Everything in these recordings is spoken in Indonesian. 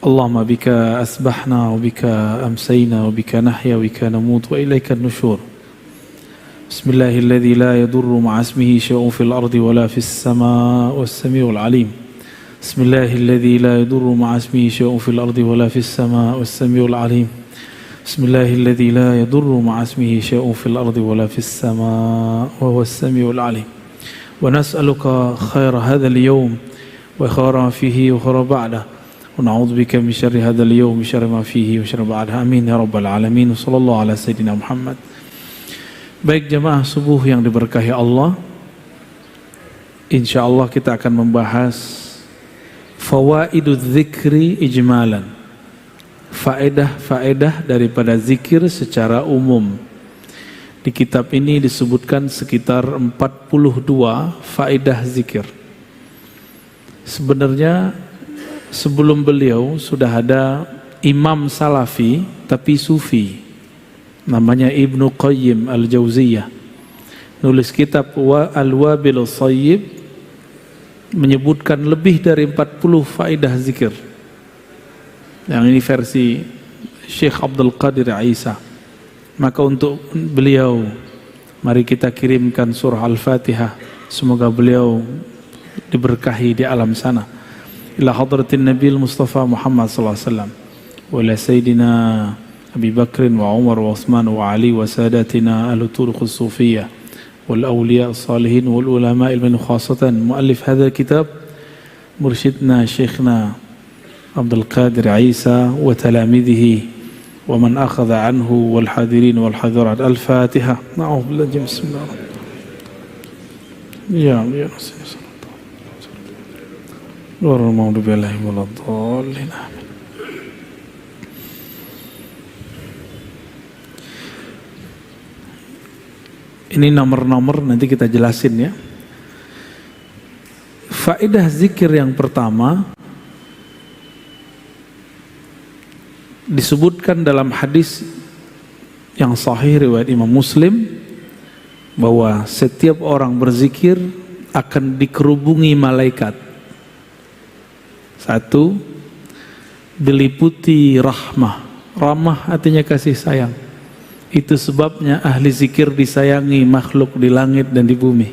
اللهم بك أسبحنا وبك أمسينا وبك نحيا وبك نموت وإليك النشور بسم الله الذي لا يضر مع اسمه شيء في الأرض ولا في السماء والسميع العليم بسم الله الذي لا يضر مع اسمه شيء في الأرض ولا في السماء والسميع العليم بسم الله الذي لا يضر مع اسمه شيء في الأرض ولا في السماء وهو السميع العليم ونسألك خير هذا اليوم وخير ما فيه وخير بعده ونعوذ بك من شر هذا اليوم وشر ما فيه وشر بعده آمين ya rabbal alamin sallallahu ala sayyidina Muhammad. Baik jemaah subuh yang diberkahi Allah, insyaallah kita akan membahas fawaidudz dzikri ijmalan, faedah-faedah daripada zikir secara umum. Di kitab ini disebutkan sekitar 42 faedah zikir. Sebenarnya sebelum beliau sudah ada imam salafi tapi sufi, namanya Ibnu Qayyim Al-Jauziyah, nulis kitab Al-Wabilus Shayyib, menyebutkan lebih dari 40 faedah zikir. Yang ini versi Syekh Abdul Qadir Isa. Maka untuk beliau mari kita kirimkan surah Al-Fatihah, semoga beliau diberkahi di alam sana. Ila hadratin Nabil Mustafa Muhammad sallallahu alaihi wasallam wa ila sayyidina Abi Bakr wa Umar wa Uthman wa Ali wa sadatina al-turuq as-sufiyah wal awliya as-salihin wal ulama al-min khassatan muallif hadha kitab mursyidna Syekhna Abdul Qadir Isa wa talamidhihi wa man akhadha anhu wal hadirin wal hadirat. Al-Fatihah. Na'udzu billahi bismillah. Ya Luar maghdubi alaihim waladdallin. Amin. Ini nomor-nomor nanti kita jelasin ya. Faedah zikir yang pertama disebutkan dalam hadis yang sahih riwayat Imam Muslim bahwa setiap orang berzikir akan dikerubungi malaikat. Satu, diliputi rahmah. Rahmah artinya kasih sayang. Itu sebabnya ahli zikir disayangi makhluk di langit dan di bumi.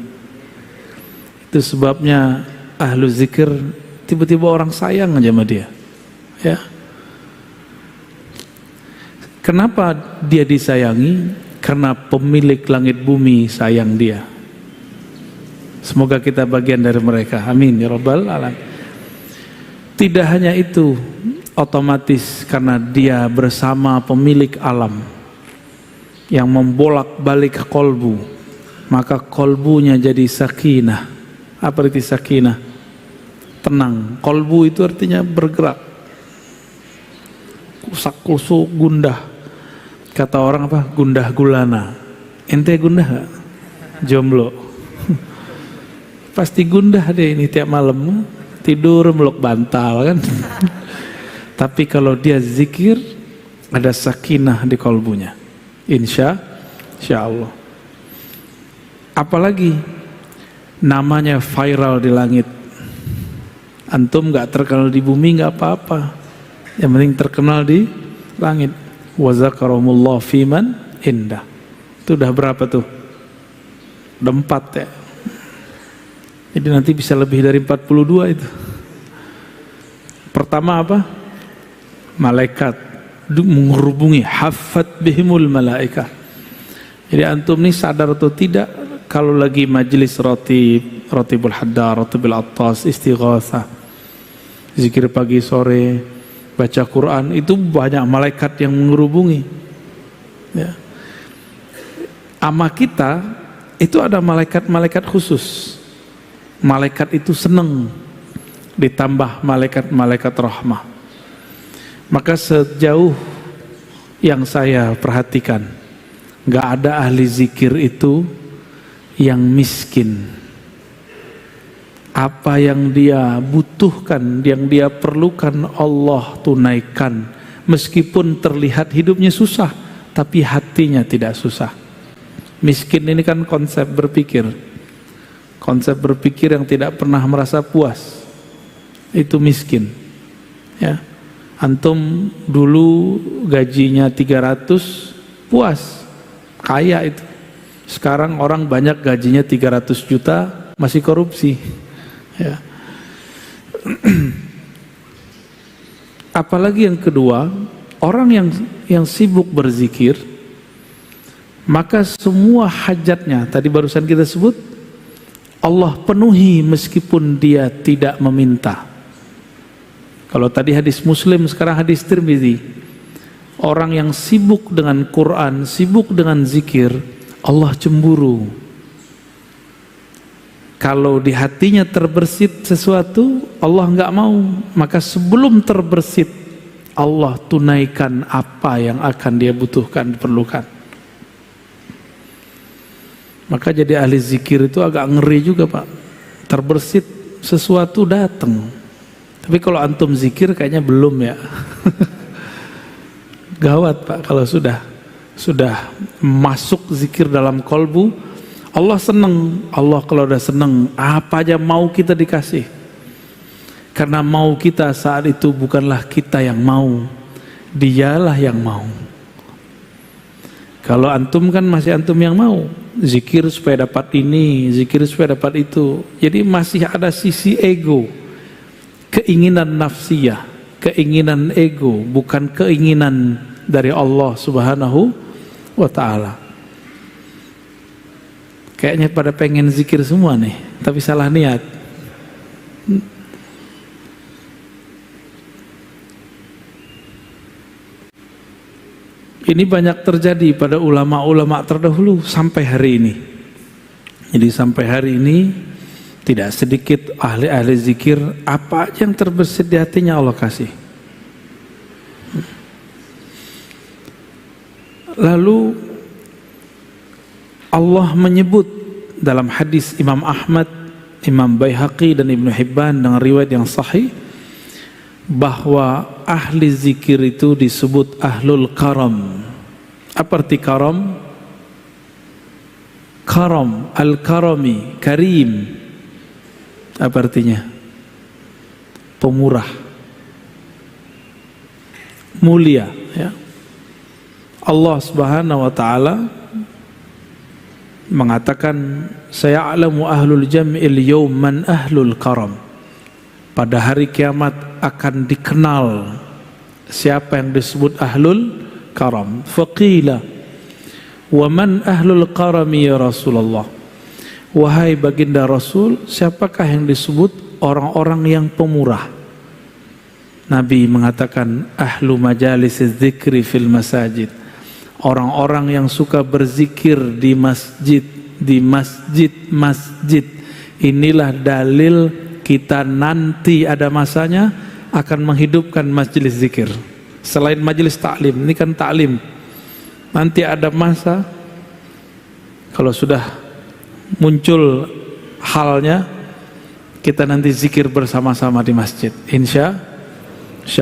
Itu sebabnya ahli zikir tiba-tiba orang sayang aja sama dia. Ya. Kenapa dia disayangi? Karena pemilik langit bumi sayang dia. Semoga kita bagian dari mereka. Amin ya rabbal alamin. Tidak hanya itu, otomatis karena dia bersama pemilik alam yang membolak-balik kolbu, maka kolbunya jadi sakinah. Apa arti sakinah? Tenang. Kolbu itu artinya bergerak, kusak-kusuk, gundah. Kata orang apa? Gundah gulana. Ente gundah gak? Jomblo. Pasti gundah deh ini tiap malam. Tidur meluk bantal kan. Tapi kalau dia zikir ada sakinah di kolbunya, insya Allah. Apalagi namanya viral di langit. Antum gak terkenal di bumi gak apa-apa, yang penting terkenal di langit. Wa zakarahumullah fiman indah. Itu udah berapa tuh? Udah 4 ya. Jadi nanti bisa lebih dari 42 itu. Pertama apa? Malaikat menghubungi, hafat bihimul malaikah. Jadi antum nih sadar atau tidak, kalau lagi majelis rotibul haddar, rotibul attas, istighatsah, zikir pagi sore, baca Quran, itu banyak malaikat yang menghubungi. Ya. Ama kita itu ada malaikat-malaikat khusus. Malaikat itu senang ditambah malaikat-malaikat rahmah. Maka sejauh yang saya perhatikan, gak ada ahli zikir itu yang miskin. Apa yang dia butuhkan, yang dia perlukan, Allah tunaikan. Meskipun terlihat hidupnya susah, tapi hatinya tidak susah. Miskin ini kan konsep berpikir. Konsep berpikir yang tidak pernah merasa puas, itu miskin. Ya, Antum dulu gajinya 300, puas, kaya itu. Sekarang orang banyak gajinya 300 juta, masih korupsi. Ya. Apalagi yang kedua, orang yang sibuk berzikir, maka semua hajatnya, tadi barusan kita sebut, Allah penuhi meskipun dia tidak meminta. Kalau tadi hadis Muslim, sekarang hadis Tirmidzi. Orang yang sibuk dengan Quran, sibuk dengan zikir, Allah cemburu. Kalau di hatinya terbersit sesuatu, Allah enggak mau. Maka sebelum terbersit, Allah tunaikan apa yang akan dia butuhkan, diperlukan. Maka jadi ahli zikir itu agak ngeri juga, Pak. Terbersit sesuatu datang. Tapi kalau antum zikir kayaknya belum ya. Gawat, Pak, kalau sudah masuk zikir dalam kolbu, Allah senang. Allah kalau udah senang, apa aja mau kita dikasih. Karena mau kita saat itu bukanlah kita yang mau, dialah yang mau. Kalau antum kan masih antum yang mau, zikir supaya dapat ini, zikir supaya dapat itu. Jadi masih ada sisi ego, keinginan nafsiyah, keinginan ego, bukan keinginan dari Allah Subhanahu wa ta'ala. Kayaknya pada pengen zikir semua nih, tapi salah niat. Ini banyak terjadi pada ulama-ulama terdahulu sampai hari ini. Jadi sampai hari ini tidak sedikit ahli-ahli zikir, apa yang terbersit di hatinya Allah kasih. Lalu Allah menyebut dalam hadis Imam Ahmad, Imam Baihaqi dan Ibnu Hibban dengan riwayat yang sahih, bahwa ahli zikir itu disebut ahlul karam. Apa arti karam? Karam, al-karami, karim. Apa artinya? Pemurah, mulia, ya. Allah Subhanahu wa ta'ala mengatakan, saya'lamu ahlul jam'il yawm man ahlul karam. Pada hari kiamat akan dikenal siapa yang disebut ahlul karam. Faqila wa man ahlul karami ya Rasulullah. Wahai baginda Rasul, siapakah yang disebut orang-orang yang pemurah? Nabi mengatakan, ahlu majalis dzikri fil masajid. Orang-orang yang suka berzikir di masjid, masjid. Inilah dalil kita nanti ada masanya akan menghidupkan majelis zikir. Selain majelis taklim, ini kan taklim. Nanti ada masa kalau sudah muncul halnya, kita nanti zikir bersama-sama di masjid. Insya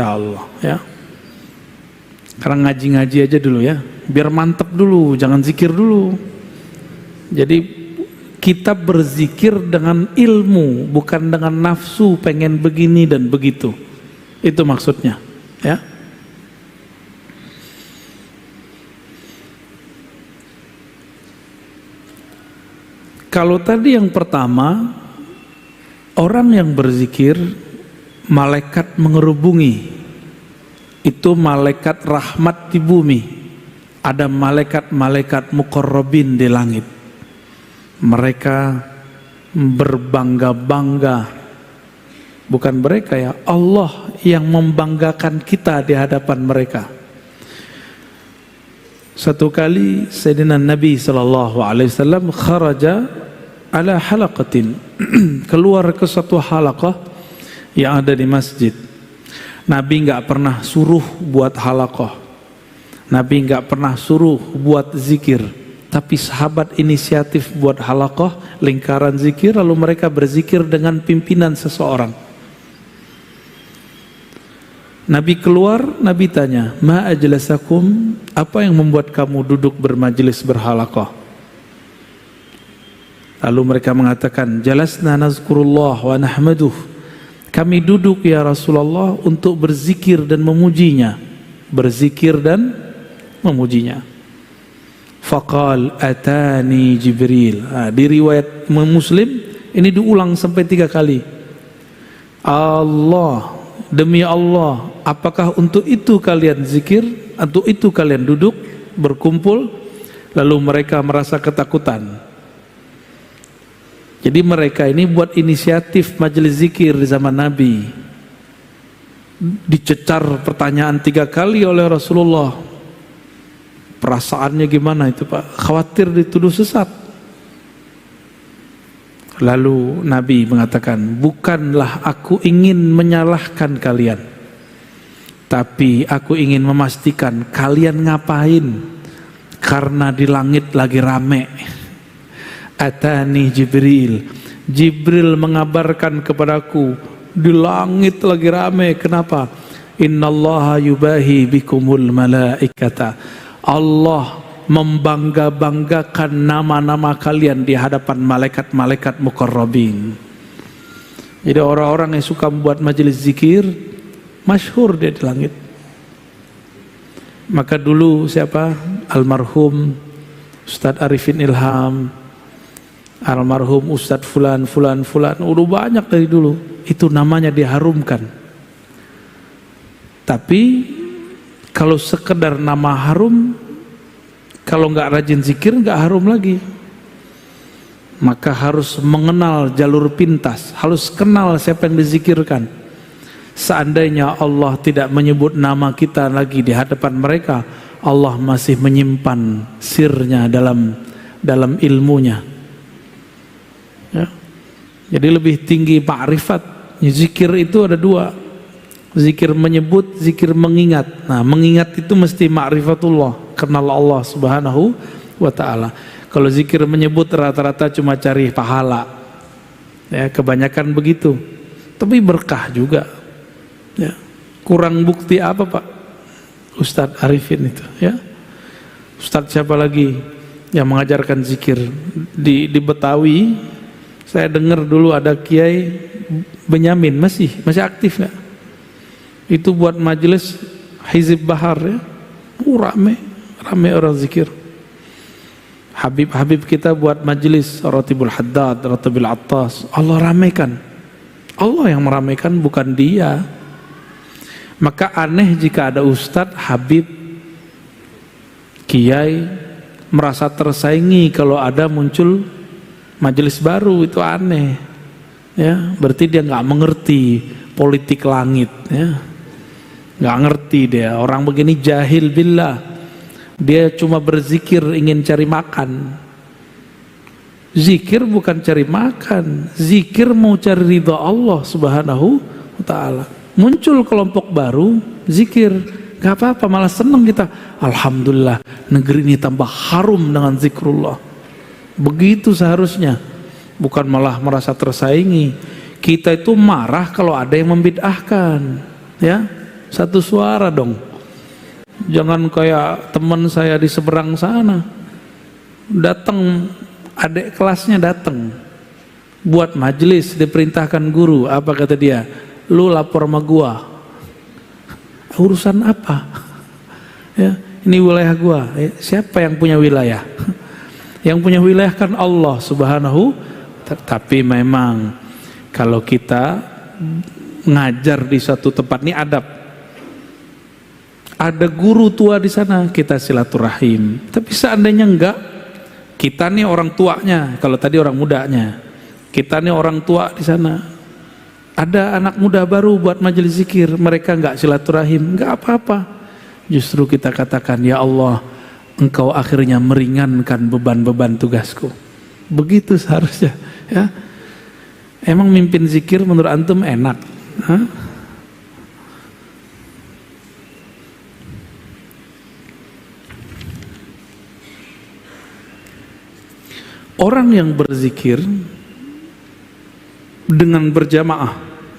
Allah, ya. Karena ngaji-ngaji aja dulu ya, biar mantep dulu, jangan zikir dulu. Jadi kita berzikir dengan ilmu, bukan dengan nafsu pengen begini dan begitu. Itu maksudnya, ya. Kalau tadi yang pertama, orang yang berzikir, malaikat mengerubungi. Itu malaikat rahmat di bumi. Ada malaikat-malaikat muqarrabin di langit. Mereka berbangga-bangga. Bukan mereka ya, Allah yang membanggakan kita di hadapan mereka. Satu kali Sayyidina Nabi SAW kharaja ala halaqatin, keluar ke satu halaqah yang ada di masjid. Nabi nggak pernah suruh buat halaqah, Nabi nggak pernah suruh buat zikir, tapi sahabat inisiatif buat halaqah, lingkaran zikir, lalu mereka berzikir dengan pimpinan seseorang. Nabi keluar, Nabi tanya, ma ajlasakum, apa yang membuat kamu duduk bermajlis berhalaqah? Lalu mereka mengatakan, jalasna nazkurullah wa nahmaduh. kami duduk ya Rasulullah untuk berzikir dan memujinya. Berzikir dan memujinya. Faqal atani Jibril. Di riwayat Muslim ini diulang sampai 3 kali. Allah, demi Allah, apakah untuk itu kalian zikir? Untuk itu kalian duduk berkumpul? Lalu mereka merasa ketakutan. Jadi mereka ini buat inisiatif majelis zikir di zaman Nabi. Dicecar pertanyaan 3 kali oleh Rasulullah. Perasaannya gimana itu Pak? Khawatir dituduh sesat. Lalu Nabi mengatakan, bukanlah aku ingin menyalahkan kalian, tapi aku ingin memastikan kalian ngapain, karena di langit lagi rame. Atani Jibril, Jibril mengabarkan kepadaku, di langit lagi rame. Kenapa? Innallaha yubahi bikumul malaikata. Allah membangga-banggakan nama-nama kalian di hadapan malaikat-malaikat muqarrabin. Jadi orang-orang yang suka membuat majelis zikir masyhur dia di langit. Maka dulu siapa? Almarhum Ustadz Arifin Ilham, almarhum Ustadz Fulan, udah banyak dari dulu. Itu namanya diharumkan. Tapi kalau sekedar nama harum, kalau nggak rajin zikir nggak harum lagi. Maka harus mengenal jalur pintas, harus kenal siapa yang dizikirkan. Seandainya Allah tidak menyebut nama kita lagi di hadapan mereka, Allah masih menyimpan sirnya dalam ilmunya. Ya. Jadi lebih tinggi ma'rifat. Zikir itu ada 2. Zikir menyebut, zikir mengingat. Nah, mengingat itu mesti ma'rifatullah, kenal Allah Subhanahu wa ta'ala. Kalau zikir menyebut rata-rata cuma cari pahala. Ya, kebanyakan begitu. Tapi berkah juga. Ya. Kurang bukti apa Pak? Ustadz Arifin itu, ya. Ustadz siapa lagi yang mengajarkan zikir di Betawi? Saya dengar dulu ada Kiai Benyamin, masih aktif nggak? Itu buat majelis Hizib Bahar, ya. Rame orang zikir. Habib kita buat majelis Ratibul Haddad, Ratibul Attas. Allah ramaikan. Allah yang meramaikan, bukan dia. Maka aneh jika ada ustadz, habib, kiai merasa tersaingi kalau ada muncul majelis baru. Itu aneh, ya. Berarti dia nggak mengerti politik langit, ya. Nggak ngerti dia. Orang begini jahil billah. Dia cuma berzikir ingin cari makan. Zikir bukan cari makan. Zikir mau cari ridha Allah Subhanahu wa ta'ala. Muncul kelompok baru, zikir, gak apa-apa, malah senang kita. Alhamdulillah, negeri ini tambah harum dengan zikrullah. Begitu seharusnya. Bukan malah merasa tersaingi. Kita itu marah kalau ada yang membid'ahkan, ya. Satu suara dong. Jangan kayak teman saya di seberang sana. Datang, adik kelasnya datang buat majelis, diperintahkan guru. Apa kata dia? Lu lapor sama gua. Urusan apa? Ya, ini wilayah gua. Siapa yang punya wilayah? Yang punya wilayah kan Allah Subhanahu. Tapi memang kalau kita ngajar di suatu tempat, ini adab. Ada guru tua di sana, kita silaturahim. Tapi seandainya enggak, kita nih orang tuanya, kalau tadi orang mudanya, kita nih orang tua di sana. Ada anak muda baru buat majelis zikir, mereka enggak silaturahim, enggak apa-apa. Justru kita katakan, ya Allah, Engkau akhirnya meringankan beban-beban tugasku. Begitu seharusnya, ya. Emang mimpin zikir menurut antum enak? Hah? Orang yang berzikir dengan berjamaah,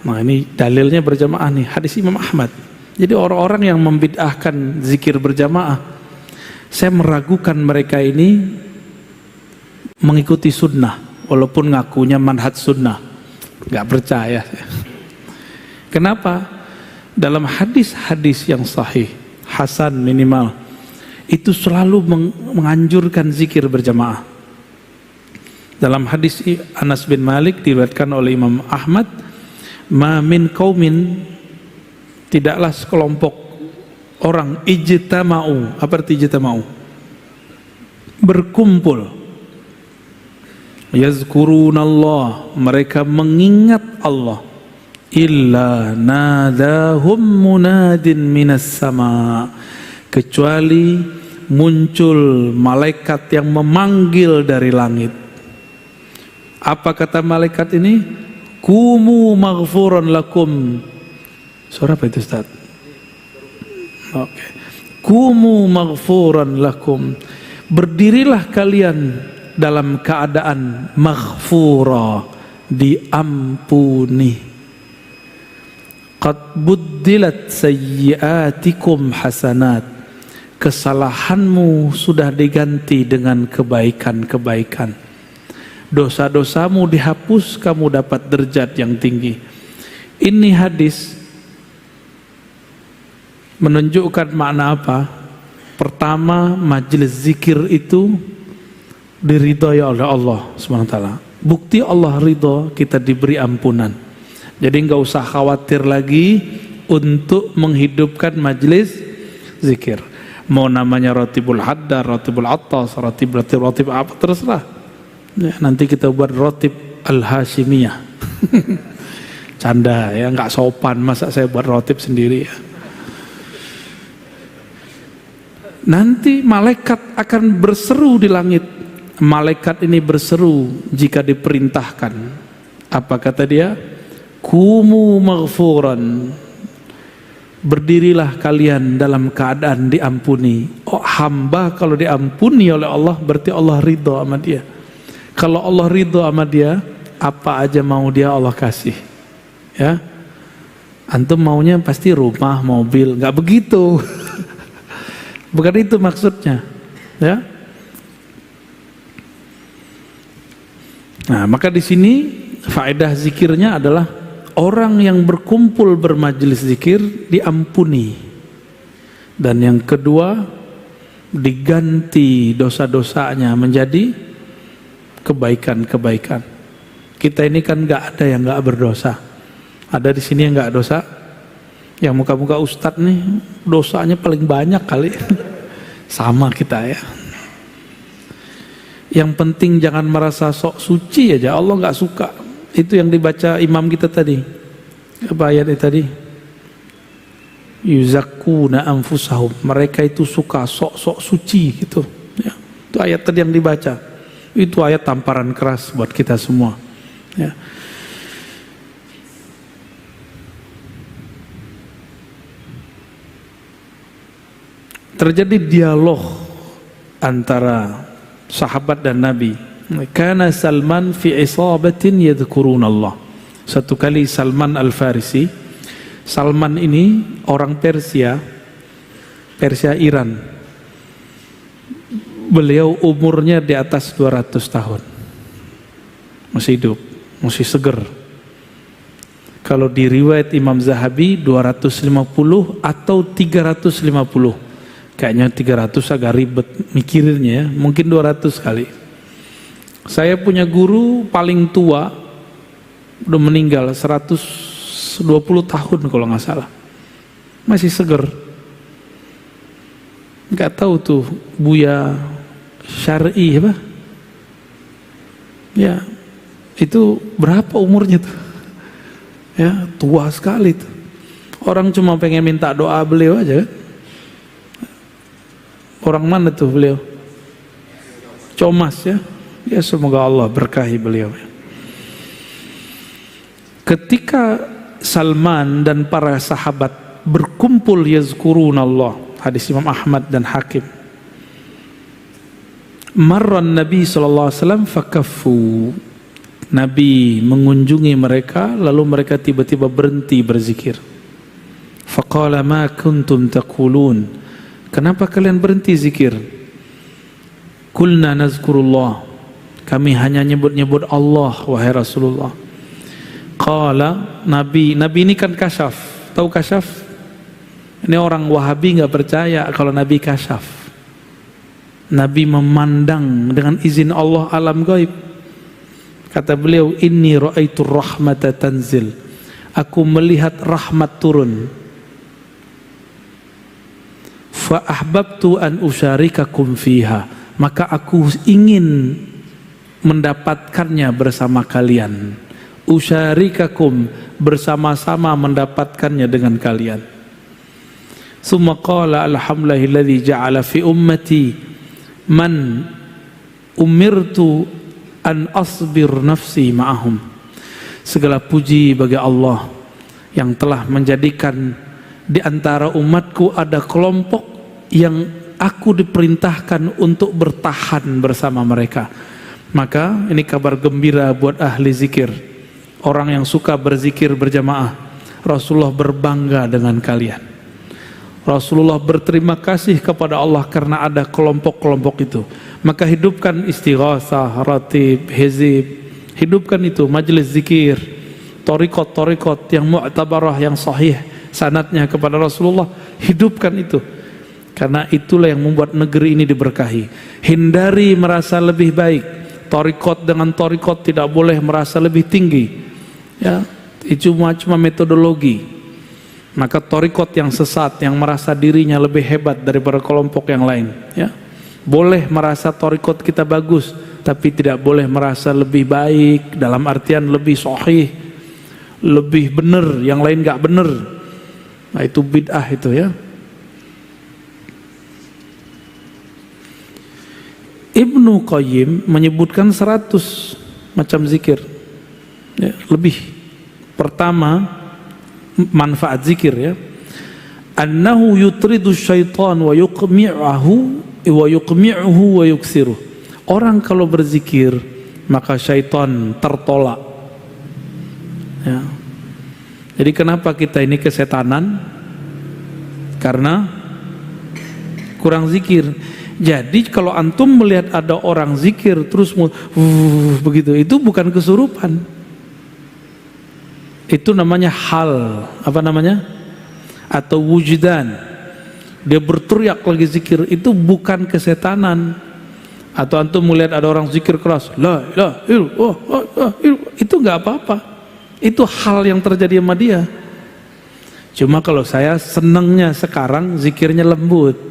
nah ini dalilnya berjamaah nih, hadis Imam Ahmad. Jadi orang-orang yang membid'ahkan zikir berjamaah, saya meragukan mereka ini mengikuti sunnah, walaupun ngakunya manhaj sunnah, nggak percaya. Kenapa? Dalam hadis-hadis yang sahih, hasan minimal, itu selalu menganjurkan zikir berjamaah. Dalam hadis Anas bin Malik diriwayatkan oleh Imam Ahmad, ma min qaumin, tidaklah sekelompok orang ijtama'u. Apa arti ijtama'u? Berkumpul. Yazkurunallah, mereka mengingat Allah. Illa nadahum munadin minas sama, kecuali muncul malaikat yang memanggil dari langit. Apa kata malaikat ini? Kumu maghfuran lakum. Suara apa itu, Ustaz? Oke. Kumu maghfuran lakum. Berdirilah kalian dalam keadaan maghfura, diampuni. Qad buddilat sayyiatikum hasanat. Kesalahanmu sudah diganti dengan kebaikan-kebaikan. Dosa-dosamu dihapus, kamu dapat derajat yang tinggi. Ini hadis menunjukkan makna apa? Pertama, majelis zikir itu diridhoi oleh Allah SWT. Bukti Allah ridho, kita diberi ampunan. Jadi nggak usah khawatir lagi untuk menghidupkan majelis zikir. Mau namanya rotibul haddar, rotibul attas, rotib apa, terserah. Ya, nanti kita buat rotib al-Hashimiyah. Canda ya, nggak sopan masa saya buat rotib sendiri ya. Nanti malaikat akan berseru di langit. Malaikat ini berseru jika diperintahkan. Apa kata dia? Kumu maghfuran. Berdirilah kalian dalam keadaan diampuni. Oh, hamba kalau diampuni oleh Allah berarti Allah ridho sama dia. Kalau Allah ridho sama dia, apa aja mau dia Allah kasih. Ya, antum maunya pasti rumah, mobil, nggak begitu. Bukan itu maksudnya. Ya. Nah, maka di sini faedah zikirnya adalah orang yang berkumpul bermajelis zikir diampuni. Dan yang kedua, diganti dosa-dosanya menjadi kebaikan-kebaikan. Kita ini kan nggak ada yang nggak berdosa. Ada di sini yang nggak dosa. Yang muka-muka ustadz nih dosanya paling banyak kali. Sama kita ya. Yang penting jangan merasa sok suci aja. Allah nggak suka. Itu yang dibaca imam kita tadi. Apa ayatnya tadi? Yuzakkuna anfusahum. Mereka itu suka sok-sok suci gitu. Ya. Itu ayat tadi yang dibaca. Itu ayat tamparan keras buat kita semua. Ya. Terjadi dialog antara sahabat dan Nabi. Kana Salman fi isabatin yadhkurunallah. Satu kali Salman Al-Farisi. Salman ini orang Persia Iran. Beliau umurnya di atas 200 tahun. Masih hidup, masih seger. Kalau di riwayat Imam Zahabi 250 atau 350. Kayaknya 300 agak ribet mikirinnya ya. Mungkin 200 kali. Saya punya guru paling tua, udah meninggal 120 tahun kalau nggak salah. Masih seger. Nggak tahu tuh Buya Syar'i apa? Ya, itu berapa umurnya tuh? Ya, tua sekali tuh. Orang cuma pengen minta doa beliau aja kan? Orang mana tuh beliau? Comas ya. Ya semoga Allah berkahi beliau. Ketika Salman dan para sahabat berkumpul yazkurunallah, hadis Imam Ahmad dan Hakim. Marran Nabi SAW fakaffu. Nabi mengunjungi mereka, lalu mereka tiba-tiba berhenti berzikir. Faqala ma kuntum taqulun. Kenapa kalian berhenti zikir? Kulna nazkurullah. Kami hanya nyebut-nyebut Allah, wahai Rasulullah. Qala, Nabi ini kan kasyaf. Tahu kasyaf? Ini orang Wahabi nggak percaya kalau Nabi kasyaf. Nabi memandang dengan izin Allah alam gaib. Kata beliau, inni ra'aitu rahmata tanzil. Aku melihat rahmat turun. Fa ahbabtu an usyarikakum fiha. Maka aku ingin mendapatkannya bersama kalian. Usyarikakum, bersama-sama mendapatkannya dengan kalian. Summa qala alhamdulillahilladzi ja'ala fi ummati man umirtu an asbir nafsi ma'ahum. Segala puji bagi Allah yang telah menjadikan di antara umatku ada kelompok yang aku diperintahkan untuk bertahan bersama mereka. Maka ini kabar gembira buat ahli zikir, orang yang suka berzikir berjamaah. Rasulullah berbangga dengan kalian. Rasulullah berterima kasih kepada Allah karena ada kelompok-kelompok itu. Maka hidupkan istighasah, ratib, hizib, hidupkan itu, majelis zikir, torikot yang mu'tabarah, yang sahih sanadnya kepada Rasulullah. Hidupkan itu, karena itulah yang membuat negeri ini diberkahi. Hindari merasa lebih baik. Torikot dengan torikot tidak boleh merasa lebih tinggi, ya, itu cuma metodologi. Maka torikot yang sesat, yang merasa dirinya lebih hebat daripada kelompok yang lain, ya, boleh merasa torikot kita bagus, tapi tidak boleh merasa lebih baik dalam artian lebih sahih, lebih benar, yang lain gak benar. Nah itu bid'ah itu, ya. Ibnu Qayyim menyebutkan 100 macam zikir, ya, lebih. Pertama, manfaat zikir, ya. Annahu yutridu syaitan wa yuqmi'uhu wa yuksiruh. Orang kalau berzikir maka syaitan tertolak, ya. Jadi kenapa kita ini kesetanan? Karena kurang zikir. Jadi kalau antum melihat ada orang zikir terus begitu, itu bukan kesurupan. Itu namanya hal, apa namanya? Atau wujdan. Dia berteriak lagi zikir, itu bukan kesetanan. Atau antum melihat ada orang zikir keras, la ilaha illallah, itu nggak apa-apa. Itu hal yang terjadi sama dia. Cuma kalau saya senangnya sekarang zikirnya lembut.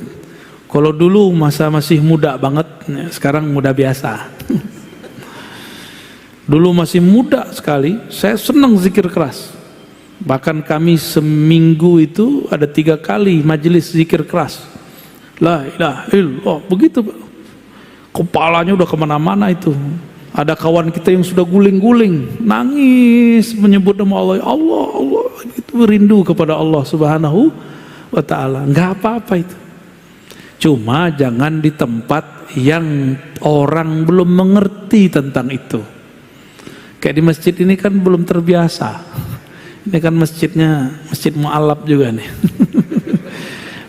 Kalau dulu masa masih muda banget, sekarang muda biasa. Dulu masih muda sekali, saya senang zikir keras. Bahkan kami seminggu itu ada 3 kali majelis zikir keras. La ilaha illallah, begitu. Kepalanya udah kemana-mana itu. Ada kawan kita yang sudah guling-guling, nangis menyebut nama Allah, Allah, Allah. Itu rindu kepada Allah Subhanahu wa Ta'ala. Nggak apa-apa itu. Cuma jangan di tempat yang orang belum mengerti tentang itu. Kayak di masjid ini kan belum terbiasa. Ini kan masjidnya masjid mu'alaf juga nih.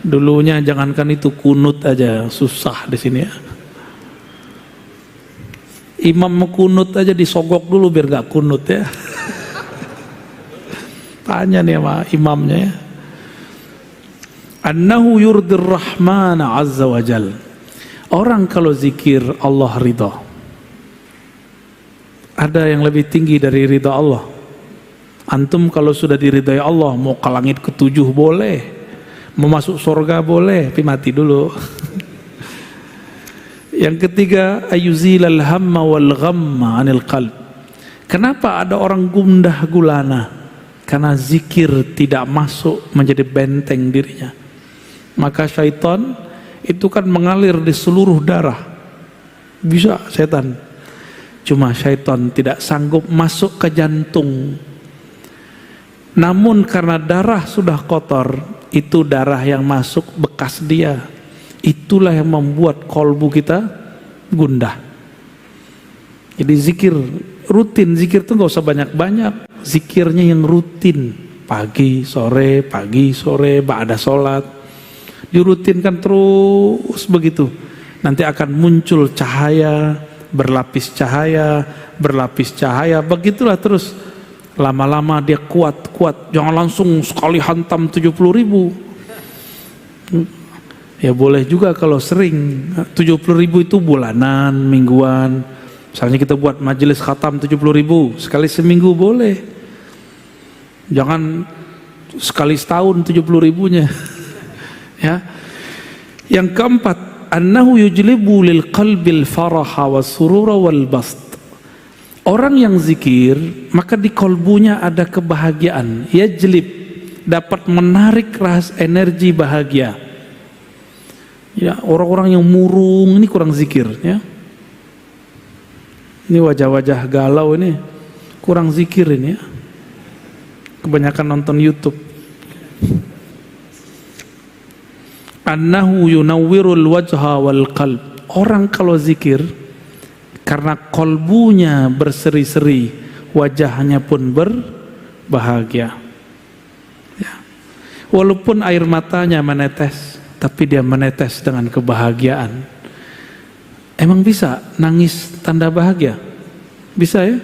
Dulunya jangankan itu, kunut aja susah di sini, ya. Imam mau kunut aja disogok dulu biar gak kunut, ya. Tanya nih sama imamnya, ya. Annahu yurdir rahmana azza wa jal. Orang kalau zikir Allah ridha. Ada yang lebih tinggi dari ridha Allah. Antum kalau sudah diridhai Allah, mau ke langit ke-7 boleh, mau masuk surga boleh, tapi mati dulu. Yang ketiga, ayuzilal hamma wal ghamma anil qalb. Kenapa ada orang gundah gulana? Karena zikir tidak masuk menjadi benteng dirinya. Maka syaitan itu kan mengalir di seluruh darah. Bisa setan. Cuma syaitan tidak sanggup masuk ke jantung. Namun karena darah sudah kotor, itu darah yang masuk bekas dia. Itulah yang membuat kolbu kita gundah. Jadi zikir rutin, zikir itu nggak usah banyak-banyak. Zikirnya yang rutin, pagi sore, ba'da sholat. Dirutinkan terus begitu. Nanti akan muncul cahaya, berlapis cahaya, begitulah terus. Lama-lama dia kuat, jangan langsung sekali hantam 70.000. Ya boleh juga kalau sering. 70.000 itu bulanan, mingguan. Misalnya kita buat majelis khatam 70.000 sekali seminggu boleh. Jangan sekali setahun 70.000-nya. Ya. Yang keempat, annahu yujlibu lil qalbil faraha was surura wal bast. Orang yang zikir, maka di kolbunya ada kebahagiaan. Yajlib, dapat menarik energi bahagia. Ya, orang-orang yang murung ini kurang zikir, ya. Ini wajah-wajah galau ini kurang zikir ini, ya. Kebanyakan nonton YouTube. Annahu yunawwirul wajha wal qalb. Orang kalau zikir, karena kolbunya berseri-seri, wajahnya pun berbahagia. Ya. Walaupun air matanya menetes, tapi dia menetes dengan kebahagiaan. Emang bisa nangis tanda bahagia? Bisa ya?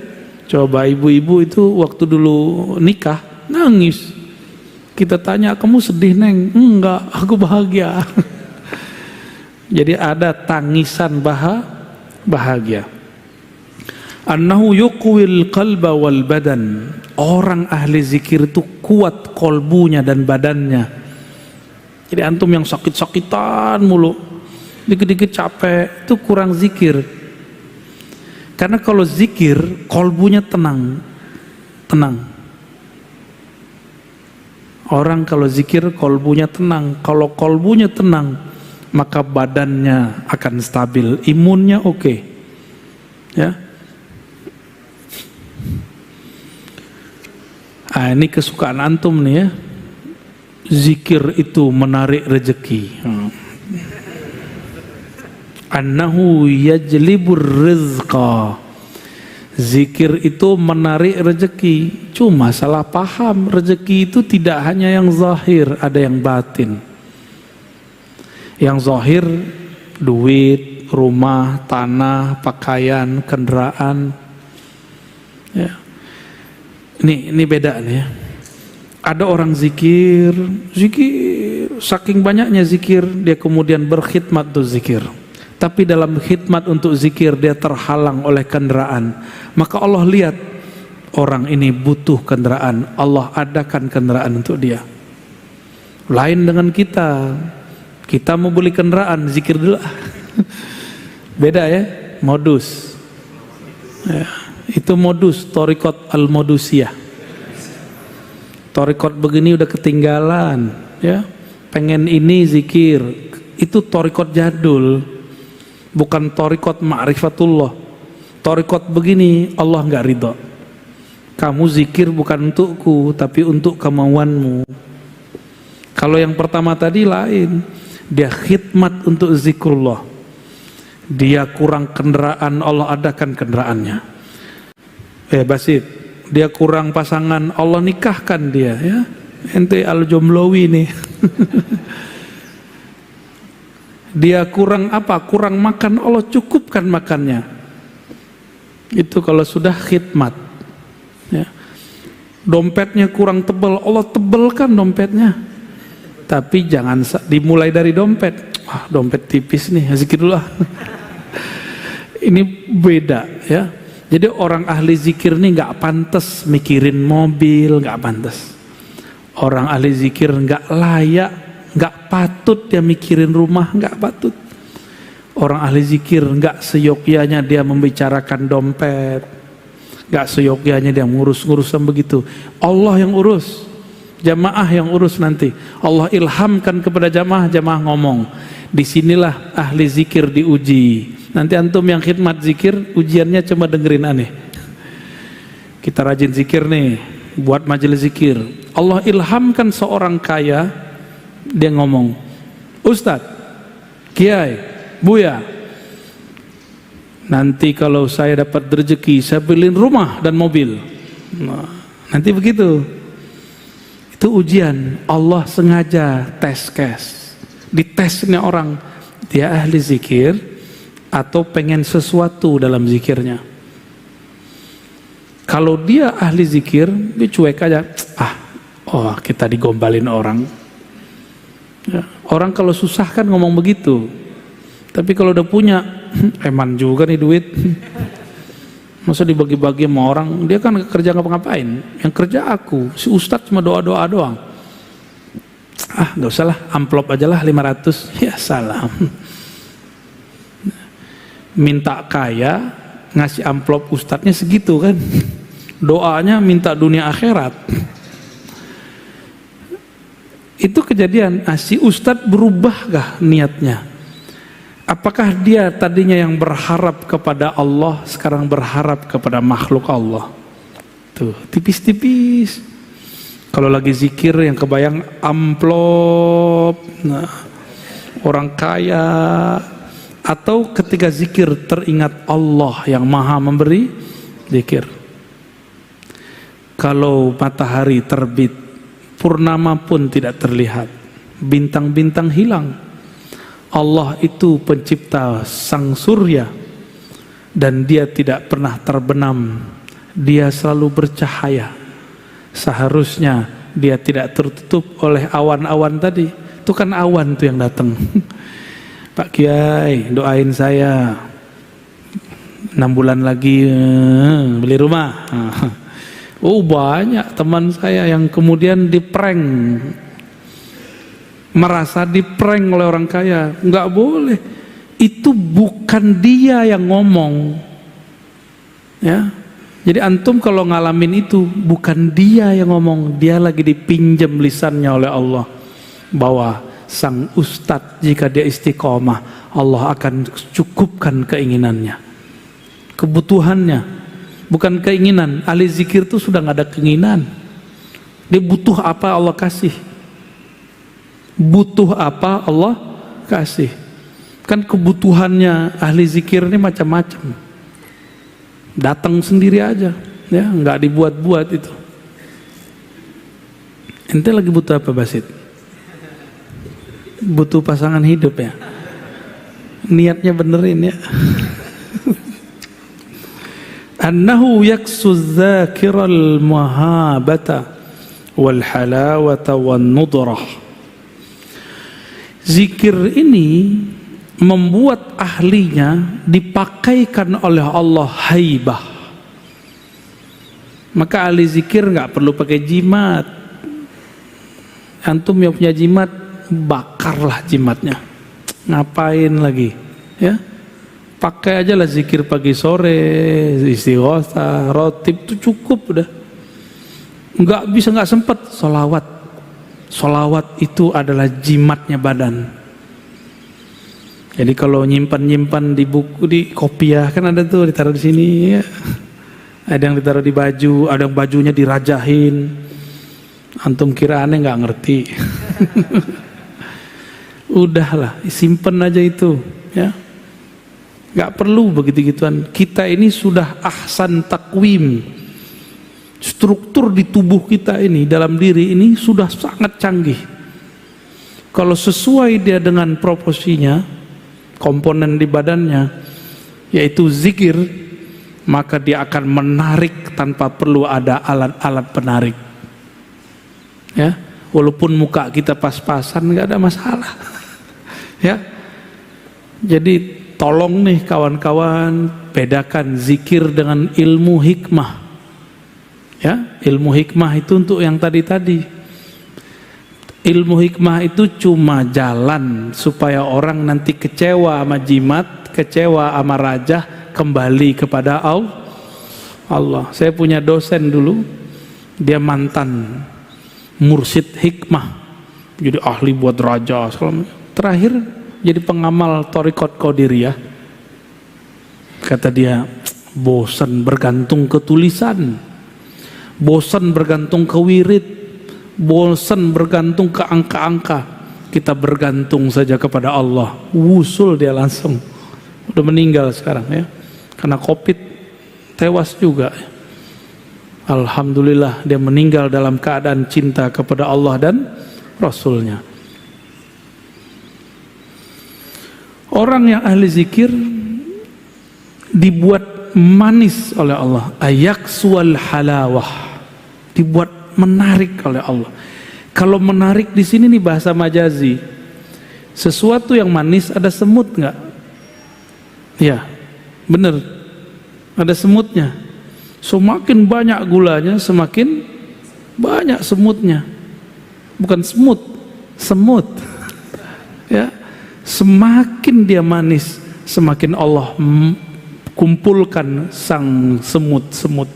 Coba ibu-ibu itu waktu dulu nikah, nangis. Kita tanya, kamu sedih neng? Enggak, aku bahagia. Jadi ada tangisan bahagia. Annahu yuqwil qalba wal badan. Orang ahli zikir itu kuat kolbunya dan badannya. Jadi antum yang sakit-sakitan mulu, dikit-dikit capek, itu kurang zikir. Karena kalau zikir kolbunya tenang. Orang kalau zikir kolbunya tenang. Kalau kolbunya tenang, maka badannya akan stabil, imunnya oke. Ya. Nah, ini kesukaan antum nih ya. Zikir itu menarik rezeki. Annahu yajlibur rizqa. Zikir itu menarik rezeki. Cuma salah paham, rezeki itu tidak hanya yang zahir, ada yang batin. Yang zahir duit, rumah, tanah, pakaian, kendaraan. Ya. Ini beda nih ya. Ada orang zikir, saking banyaknya zikir, dia kemudian berkhidmat untuk zikir. Tapi dalam khidmat untuk zikir dia terhalang oleh kendaraan. Maka Allah lihat orang ini butuh kendaraan, Allah adakan kendaraan untuk dia. Lain dengan kita mau beli kendaraan, zikir dulu. Beda ya, modus. Ya. Itu modus thariqat al-modusiyah. Thariqat begini udah ketinggalan, ya. Pengen ini zikir, itu thariqat jadul, bukan thariqat ma'rifatullah. Thariqat begini Allah nggak ridho. Kamu zikir bukan untukku, tapi untuk kemauanmu. Kalau yang pertama tadi lain, dia khidmat untuk zikrullah. Dia kurang kendaraan, Allah adakan kendaraannya. Basit, dia kurang pasangan, Allah nikahkan dia, ya. Ente al-jomlowi nih. Dia kurang apa? Kurang makan, Allah cukupkan makannya. Itu kalau sudah khidmat, ya. Dompetnya kurang tebal, Allah tebelkan dompetnya. Tapi jangan dimulai dari dompet. Dompet tipis nih, zikir dulu. Ini beda, ya. Jadi orang ahli zikir nih nggak pantas mikirin mobil, nggak pantas. Orang ahli zikir nggak layak, nggak patut dia mikirin rumah, nggak patut. Orang ahli zikir nggak seyogyanya dia membicarakan dompet, nggak seyogyanya dia ngurus-ngurusan begitu. Allah yang urus, jamaah yang urus nanti. Allah ilhamkan kepada jamaah, jamaah ngomong. Disinilah ahli zikir diuji. Nanti antum yang khidmat zikir, ujiannya cuma dengerin aneh. Kita rajin zikir nih, buat majelis zikir. Allah ilhamkan seorang kaya, dia ngomong, Ustadz, Kiai, Buya, nanti kalau saya dapat rezeki, saya beliin rumah dan mobil. Nah, nanti begitu. Itu ujian. Allah sengaja tes case. Ditesnya orang, dia ahli zikir atau pengen sesuatu dalam zikirnya. Kalau dia ahli zikir, dia cuek aja. Kita digombalin orang. Ya, orang kalau susah kan ngomong begitu. Tapi kalau udah punya, eman juga nih duit. Masa dibagi-bagi sama orang, dia kan kerja ngapa-ngapain. Yang kerja aku, si ustadz cuma doa-doa doang. Gak usah lah, amplop aja lah 500. Ya salam. Minta kaya, ngasih amplop ustadznya segitu kan. Doanya minta dunia akhirat. Itu kejadian. Si ustadz berubahkah niatnya? Apakah dia tadinya yang berharap kepada Allah, sekarang berharap kepada makhluk Allah? Tuh, tipis-tipis. Kalau lagi zikir yang kebayang amplop, orang kaya. Atau ketika zikir teringat Allah yang maha memberi zikir. Kalau matahari terbit, purnama pun tidak terlihat, bintang-bintang hilang. Allah itu pencipta sang surya dan dia tidak pernah terbenam, dia selalu bercahaya. Seharusnya dia tidak tertutup oleh awan-awan tadi. Itu kan awan tuh yang datang. Pak Kiai, doain saya 6 bulan lagi beli rumah. Banyak teman saya yang kemudian diprank, merasa diprank oleh orang kaya. Nggak boleh. Itu bukan dia yang ngomong. Ya. Jadi antum kalau ngalamin itu, bukan dia yang ngomong, dia lagi dipinjam lisannya oleh Allah. Bahwa sang ustadz jika dia istiqomah, Allah akan cukupkan keinginannya, kebutuhannya, bukan keinginan. Ahli zikir itu sudah nggak ada keinginan. Dia butuh apa Allah kasih. Butuh apa Allah kasih. Kan kebutuhannya ahli zikir ini macam-macam. Datang sendiri aja, ya, nggak dibuat-buat itu. Ente lagi butuh apa, Basit? Butuh pasangan hidup ya? Niatnya benerin ya. Annahu yaksu dzakiral mahabata wal halawata wan nudrah. Zikir ini membuat ahlinya dipakaikan oleh Allah haibah. Maka ahli zikir nggak perlu pakai jimat. Antum yang punya jimat, bakarlah jimatnya. Ngapain lagi? Ya, pakai aja lah zikir pagi sore, istighosah, rotib, itu cukup udah. Nggak sempat sholawat. Sholawat itu adalah jimatnya badan. Jadi kalau nyimpan di buku, di kopiah kan ada tuh ditaruh di sini ya. Ada yang ditaruh di baju, ada yang bajunya dirajahin. Antum kira aneh nggak ngerti. Udahlah, simpen aja itu ya. Nggak perlu begitu-gituan. Kita ini sudah ahsan takwim. Struktur di tubuh kita ini, dalam diri ini sudah sangat canggih. Kalau sesuai dia dengan proporsinya, komponen di badannya, yaitu zikir, maka dia akan menarik tanpa perlu ada alat-alat penarik. Ya, walaupun muka kita pas-pasan nggak ada masalah. Ya, jadi tolong nih kawan-kawan, bedakan zikir dengan ilmu hikmah. Ya, ilmu hikmah itu untuk yang tadi-tadi. Ilmu hikmah itu cuma jalan supaya orang nanti kecewa sama jimat, kecewa sama raja, kembali kepada Allah. Saya punya dosen dulu, dia mantan mursyid hikmah, jadi ahli buat raja. Terakhir jadi pengamal Thariqat Qadiriyah. Kata dia, bosan bergantung ke tulisan, bosan bergantung ke wirid, bosan bergantung ke angka-angka. Kita bergantung saja kepada Allah. Wusul dia langsung. Udah meninggal sekarang ya, karena COVID, tewas juga. Alhamdulillah dia meninggal dalam keadaan cinta kepada Allah dan Rasulnya. Orang yang ahli zikir dibuat manis oleh Allah. Ayaksual halawah, dibuat menarik oleh Allah. Kalau menarik di sini nih bahasa majazi. Sesuatu yang manis ada semut nggak? Ya, bener. Ada semutnya. Semakin banyak gulanya, semakin banyak semutnya. Bukan semut, semut. Ya, semakin dia manis, semakin Allah kumpulkan sang semut-semut.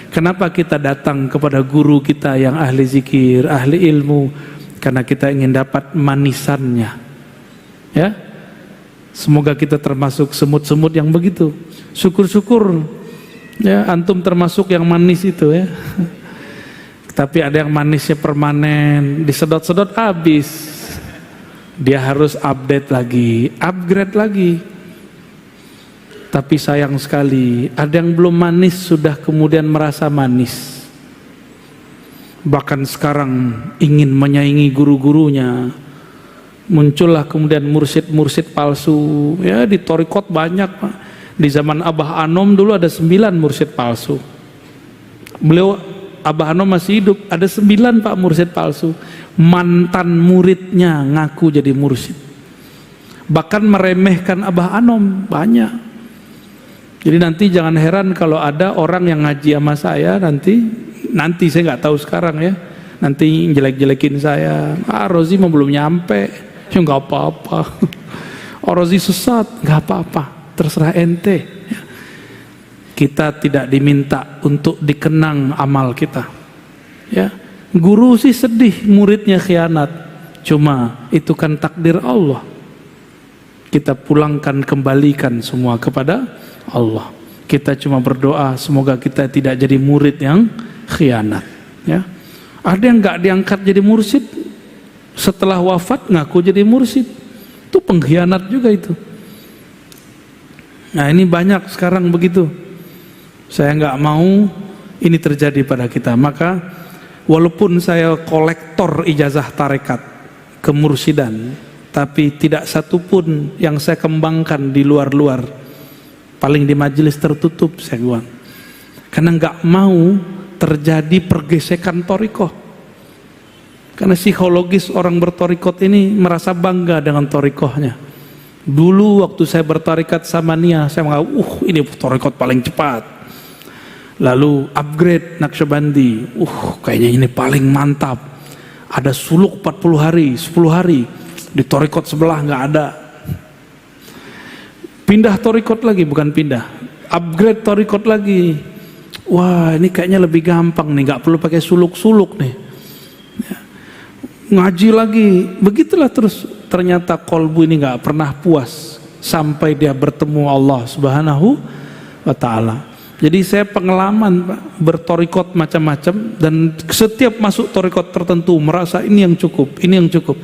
Kenapa kita datang kepada guru kita yang ahli zikir, ahli ilmu? Karena kita ingin dapat manisannya. Ya, semoga kita termasuk semut-semut yang begitu. Syukur-syukur ya antum termasuk yang manis itu ya. Tapi ada yang manisnya permanen, disedot-sedot habis. Dia harus update lagi, upgrade lagi. Tapi sayang sekali, ada yang belum manis sudah kemudian merasa manis. Bahkan sekarang ingin menyaingi guru-gurunya. Muncullah kemudian mursyid-mursyid palsu. Ya, di thariqat banyak, Pak. Di zaman Abah Anom dulu ada 9 mursyid palsu. Beliau, Abah Anom masih hidup, ada 9 Pak mursyid palsu. Mantan muridnya ngaku jadi mursyid. Bahkan meremehkan Abah Anom, banyak. Jadi nanti jangan heran kalau ada orang yang ngaji sama saya nanti saya nggak tahu sekarang ya, nanti jelek-jelekin saya. Rozi mah belum nyampe, ya nggak apa-apa. Rozi sesat, nggak apa-apa, terserah ente. Kita tidak diminta untuk dikenang amal kita. Ya, guru sih sedih muridnya khianat, cuma itu kan takdir Allah. Kita pulangkan, kembalikan semua kepada Allah. Kita cuma berdoa semoga kita tidak jadi murid yang khianat. Ya, ada yang nggak diangkat jadi mursyid, setelah wafat ngaku jadi mursyid, itu pengkhianat juga itu. Nah ini banyak sekarang begitu. Saya nggak mau ini terjadi pada kita. Maka walaupun saya kolektor ijazah tarekat kemursidan, tapi tidak satupun yang saya kembangkan di luar-luar. Paling di majelis tertutup saya bilang. Karena nggak mau terjadi pergesekan thariqah. Karena psikologis orang berthariqat ini merasa bangga dengan thariqahnya. Dulu waktu saya berthariqat sama Nia, saya menganggap, ini thariqat paling cepat. Lalu upgrade Naqsyabandi, kayaknya ini paling mantap. Ada suluk 40 hari, 10 hari. Di thariqat sebelah nggak ada. Pindah thariqat lagi, bukan pindah, upgrade thariqat lagi. Wah ini kayaknya lebih gampang nih, nggak perlu pakai suluk-suluk nih. Ya. Ngaji lagi, begitulah terus. Ternyata kolbu ini nggak pernah puas sampai dia bertemu Allah Subhanahu wa Ta'ala. Jadi saya pengalaman Pak, berthariqat macam-macam, dan setiap masuk thariqat tertentu merasa ini yang cukup, ini yang cukup.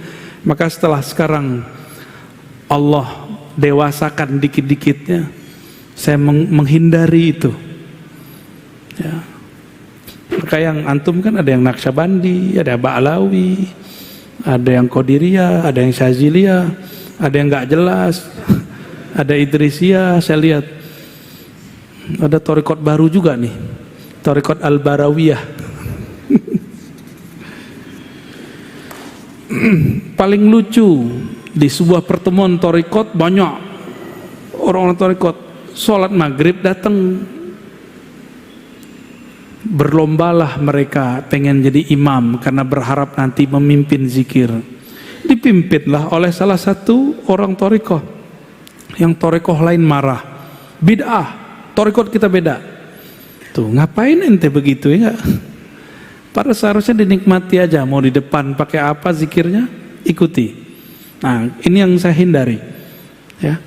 Maka setelah sekarang Allah dewasakan dikit-dikitnya, saya menghindari itu. Ya. Maka yang antum kan ada yang Naqsyabandi, ada Ba'alawi, ada yang Qadiriyah, ada yang Syaziliyah, ada yang nggak jelas, ada Idrisiyah. Saya lihat ada thariqat baru juga nih, thariqat Al-Barawiyah. Paling lucu, di sebuah pertemuan thariqat banyak orang-orang thariqat, sholat maghrib datang, berlombalah mereka pengen jadi imam karena berharap nanti memimpin zikir. Dipimpinlah oleh salah satu orang thariqah, yang thariqah lain marah, bid'ah, thariqat kita beda. Tuh ngapain ente begitu ya? Pada seharusnya dinikmati aja, mau di depan pakai apa zikirnya, ikuti. Nah, ini yang saya hindari. Ya.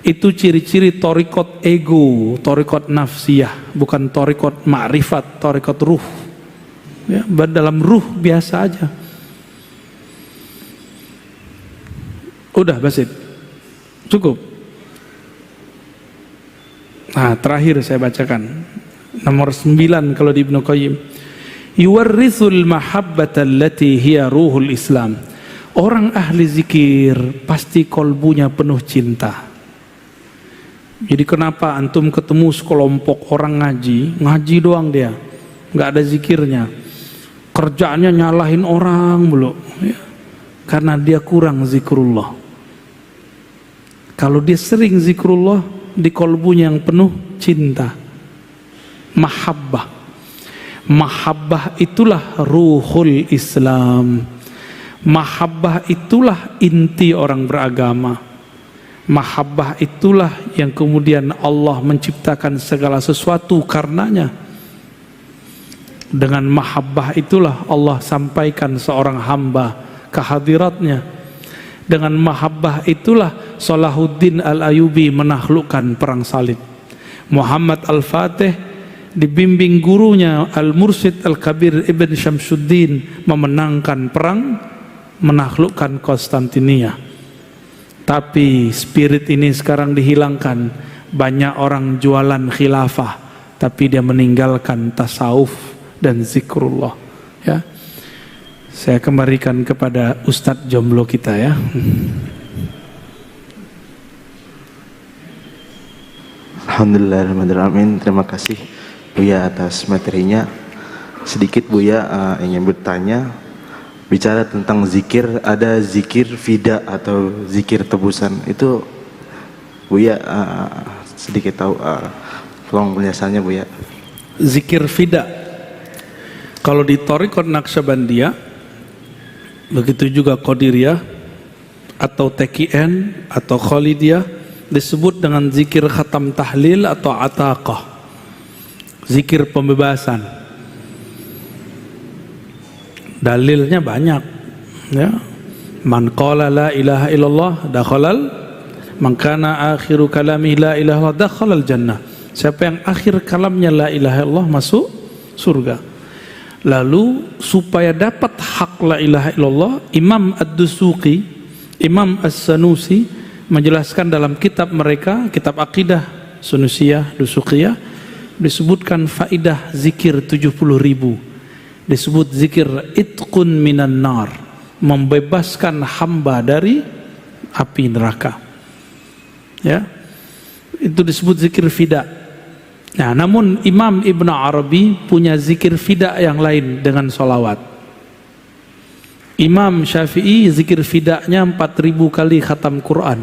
Itu ciri-ciri thariqat ego, thariqat nafsiyah, bukan thariqat ma'rifat, thariqat ruh. Ya, dalam ruh biasa aja. Udah Basit. Cukup. Nah, terakhir saya bacakan. Nomor 9 kalau di Ibnu Qayyim. Yuwarrithul mahabbata allati hiya ruhul Islam. Orang ahli zikir pasti kolbunya penuh cinta. Jadi kenapa antum ketemu sekelompok orang ngaji doang dia, nggak ada zikirnya, kerjaannya nyalahin orang mulu, ya. Karena dia kurang zikrullah. Kalau dia sering zikrullah, di kolbunya yang penuh cinta, mahabbah. Mahabbah itulah ruhul Islam. Mahabbah itulah inti orang beragama. Mahabbah itulah yang kemudian Allah menciptakan segala sesuatu karenanya. Dengan mahabbah itulah Allah sampaikan seorang hamba ke hadiratnya. Dengan mahabbah itulah Salahuddin Al-Ayyubi menaklukkan perang salib. Muhammad Al-Fatih dibimbing gurunya Al-Mursyid Al-Kabir Ibn Syamsuddin memenangkan perang, menaklukkan Konstantinia. Tapi spirit ini sekarang dihilangkan. Banyak orang jualan khilafah, tapi dia meninggalkan tasawuf dan zikrullah, ya. Saya kembalikan kepada Ustadz jomblo kita, ya. Alhamdulillahirrahmanirrahim. Terima kasih Buya atas materinya. Sedikit Buya ingin bertanya, bicara tentang zikir, ada zikir fida atau zikir tebusan. Itu Buya sedikit tahu, tolong penjelasannya Buya. Zikir fida, kalau di Thariqat Naqsyabandiyah, begitu juga Qadiriyah atau TKN atau Khalidiyah, disebut dengan zikir khatam tahlil atau ataqah, zikir pembebasan. Dalilnya banyak, ya. Man qala la ilaha illallah dakhalal, man kana akhiru kalami la ilaha illallah dakhalal jannah. Siapa yang akhir kalamnya la ilaha illallah masuk surga. Lalu supaya dapat hak la ilaha illallah, Imam Ad-Dusuqi, Imam As-Sanusi menjelaskan dalam kitab mereka, kitab akidah Sunusiyah, Dusuqiyah, disebutkan faidah zikir 70.000. Disebut zikir itqun minan nar, membebaskan hamba dari api neraka, ya. Itu disebut zikir fida. Nah, namun Imam Ibn Arabi punya zikir fida yang lain dengan sholawat. Imam Syafi'i zikir fidanya 4.000 kali khatam Quran.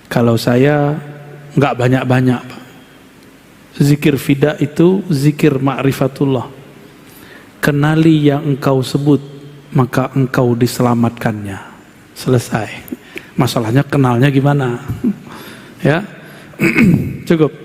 Kalau saya nggak banyak-banyak, Pak. Zikir fida itu zikir ma'rifatullah. Kenali yang engkau sebut, maka engkau diselamatkannya. Selesai. Masalahnya kenalnya gimana? Ya. Cukup.